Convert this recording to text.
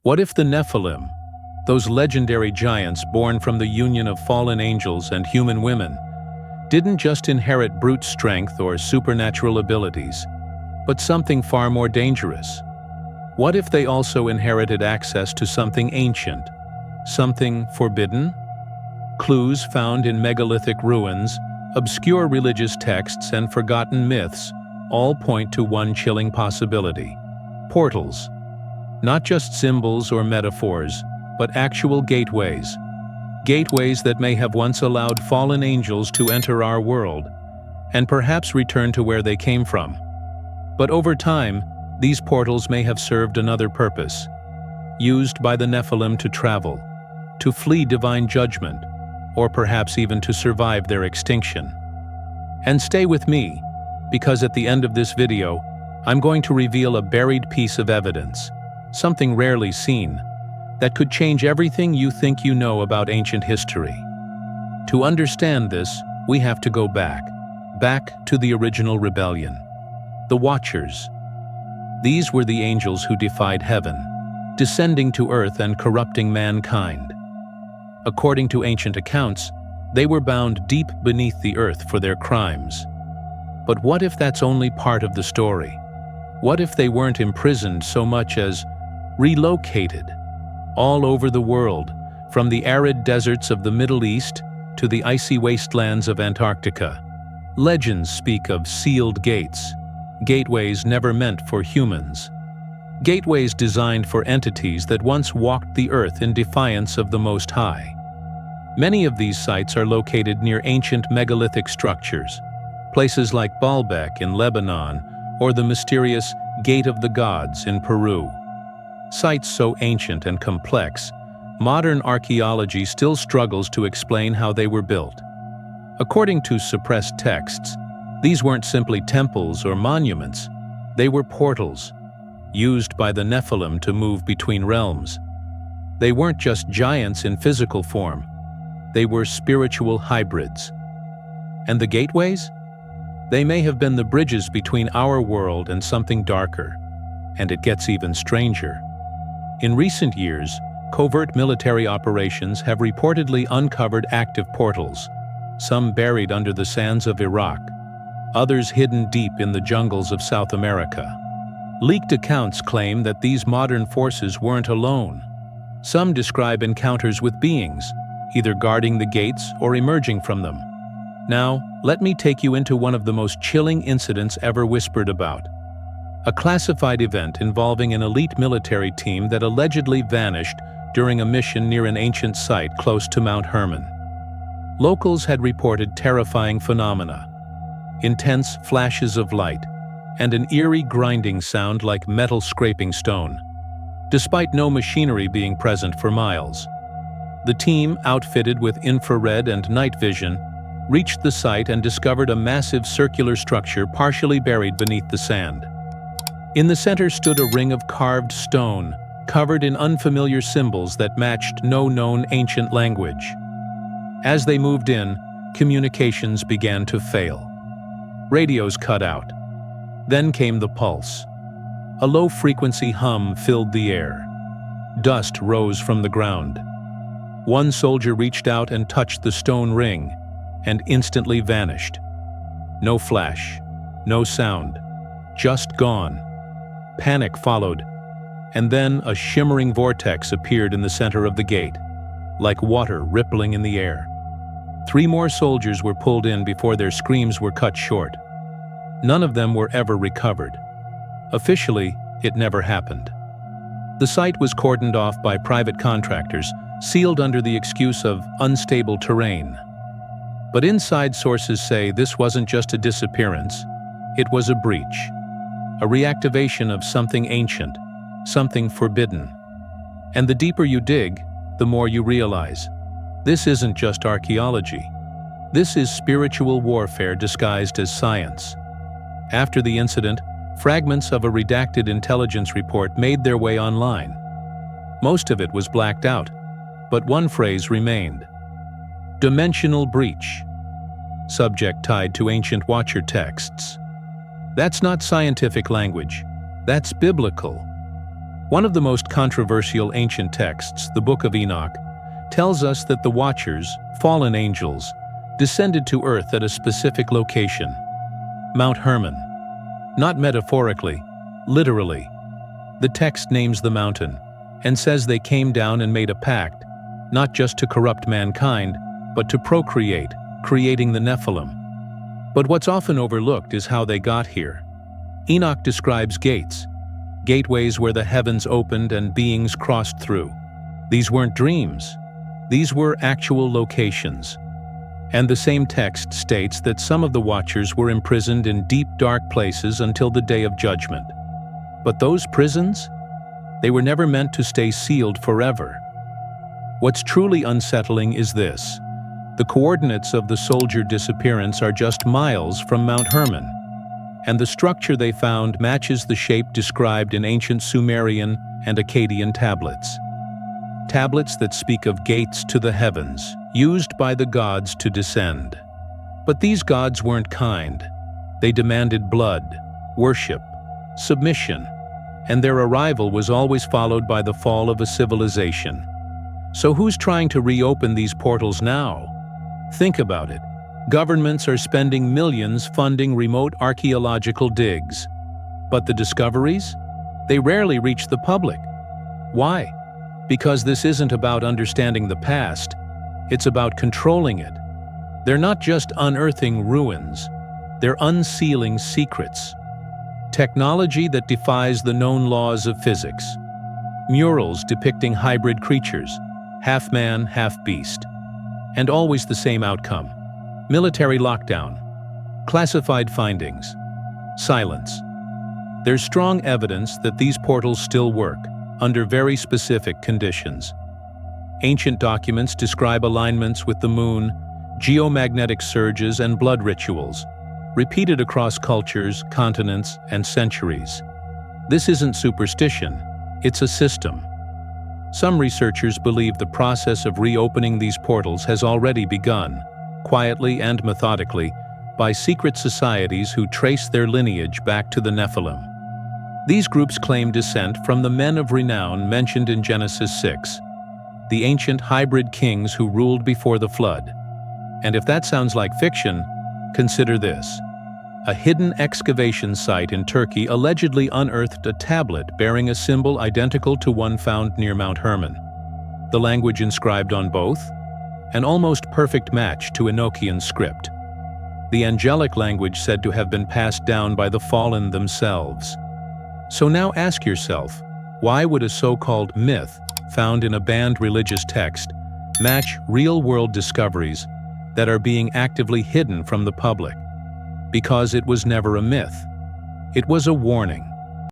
What if the Nephilim, those legendary giants born from the union of fallen angels and human women, didn't just inherit brute strength or supernatural abilities, but something far more dangerous? What if they also inherited access to something ancient, something forbidden? Clues found in megalithic ruins, obscure religious texts, and forgotten myths all point to one chilling possibility: portals. Not just symbols or metaphors, but actual gateways. Gateways that may have once allowed fallen angels to enter our world, and perhaps return to where they came from. But over time, these portals may have served another purpose, used by the Nephilim to travel, to flee divine judgment, or perhaps even to survive their extinction. And stay with me, because at the end of this video, I'm going to reveal a buried piece of evidence, something rarely seen, that could change everything you think you know about ancient history. To understand this, we have to go back to the original rebellion. The Watchers. These were the angels who defied heaven, descending to earth and corrupting mankind. According to ancient accounts, they were bound deep beneath the earth for their crimes. But what if that's only part of the story? What if they weren't imprisoned so much as relocated all over the world, from the arid deserts of the Middle East to the icy wastelands of Antarctica? Legends speak of sealed gates, gateways never meant for humans. Gateways designed for entities that once walked the earth in defiance of the Most High. Many of these sites are located near ancient megalithic structures, places like Baalbek in Lebanon or the mysterious Gate of the Gods in Peru. Sites so ancient and complex, modern archaeology still struggles to explain how they were built. According to suppressed texts, these weren't simply temples or monuments, they were portals, used by the Nephilim to move between realms. They weren't just giants in physical form, they were spiritual hybrids. And the gateways? They may have been the bridges between our world and something darker. And it gets even stranger. In recent years, covert military operations have reportedly uncovered active portals, some buried under the sands of Iraq, others hidden deep in the jungles of South America. Leaked accounts claim that these modern forces weren't alone. Some describe encounters with beings, either guarding the gates or emerging from them. Now, let me take you into one of the most chilling incidents ever whispered about. A classified event involving an elite military team that allegedly vanished during a mission near an ancient site close to Mount Hermon. Locals had reported terrifying phenomena: intense flashes of light, and an eerie grinding sound like metal scraping stone, despite no machinery being present for miles. The team, outfitted with infrared and night vision, reached the site and discovered a massive circular structure partially buried beneath the sand. In the center stood a ring of carved stone, covered in unfamiliar symbols that matched no known ancient language. As they moved in, communications began to fail. Radios cut out. Then came the pulse. A low-frequency hum filled the air. Dust rose from the ground. One soldier reached out and touched the stone ring, and instantly vanished. No flash, no sound, just gone. Panic followed, and then a shimmering vortex appeared in the center of the gate, like water rippling in the air. 3 more soldiers were pulled in before their screams were cut short. None of them were ever recovered. Officially, it never happened. The site was cordoned off by private contractors, sealed under the excuse of unstable terrain. But inside sources say this wasn't just a disappearance, it was a breach. A reactivation of something ancient, something forbidden. And the deeper you dig, the more you realize, this isn't just archaeology. This is spiritual warfare disguised as science. After the incident, fragments of a redacted intelligence report made their way online. Most of it was blacked out, but one phrase remained: dimensional breach. Subject tied to ancient Watcher texts. That's not scientific language. That's biblical. One of the most controversial ancient texts, the Book of Enoch, tells us that the Watchers, fallen angels, descended to earth at a specific location, Mount Hermon. Not metaphorically, literally. The text names the mountain and says they came down and made a pact, not just to corrupt mankind, but to procreate, creating the Nephilim. But what's often overlooked is how they got here. Enoch describes gates, gateways where the heavens opened and beings crossed through. These weren't dreams. These were actual locations. And the same text states that some of the Watchers were imprisoned in deep, dark places until the day of judgment. But those prisons? They were never meant to stay sealed forever. What's truly unsettling is this. The coordinates of the soldier disappearance are just miles from Mount Hermon, and the structure they found matches the shape described in ancient Sumerian and Akkadian tablets. Tablets that speak of gates to the heavens, used by the gods to descend. But these gods weren't kind. They demanded blood, worship, submission, and their arrival was always followed by the fall of a civilization. So who's trying to reopen these portals now? Think about it. Governments are spending millions funding remote archaeological digs. But the discoveries? They rarely reach the public. Why? Because this isn't about understanding the past, it's about controlling it. They're not just unearthing ruins, they're unsealing secrets. Technology that defies the known laws of physics. Murals depicting hybrid creatures, half man, half beast. And always the same outcome. Military lockdown. Classified findings. Silence. There's strong evidence that these portals still work, under very specific conditions. Ancient documents describe alignments with the moon, geomagnetic surges, and blood rituals, repeated across cultures, continents, and centuries. This isn't superstition, it's a system. Some researchers believe the process of reopening these portals has already begun, quietly and methodically, by secret societies who trace their lineage back to the Nephilim. These groups claim descent from the men of renown mentioned in Genesis 6, the ancient hybrid kings who ruled before the flood. And if that sounds like fiction, consider this. A hidden excavation site in Turkey allegedly unearthed a tablet bearing a symbol identical to one found near Mount Hermon. The language inscribed on both? An almost perfect match to Enochian script. The angelic language said to have been passed down by the fallen themselves. So now ask yourself, why would a so-called myth found in a banned religious text match real-world discoveries that are being actively hidden from the public? Because it was never a myth. It was a warning.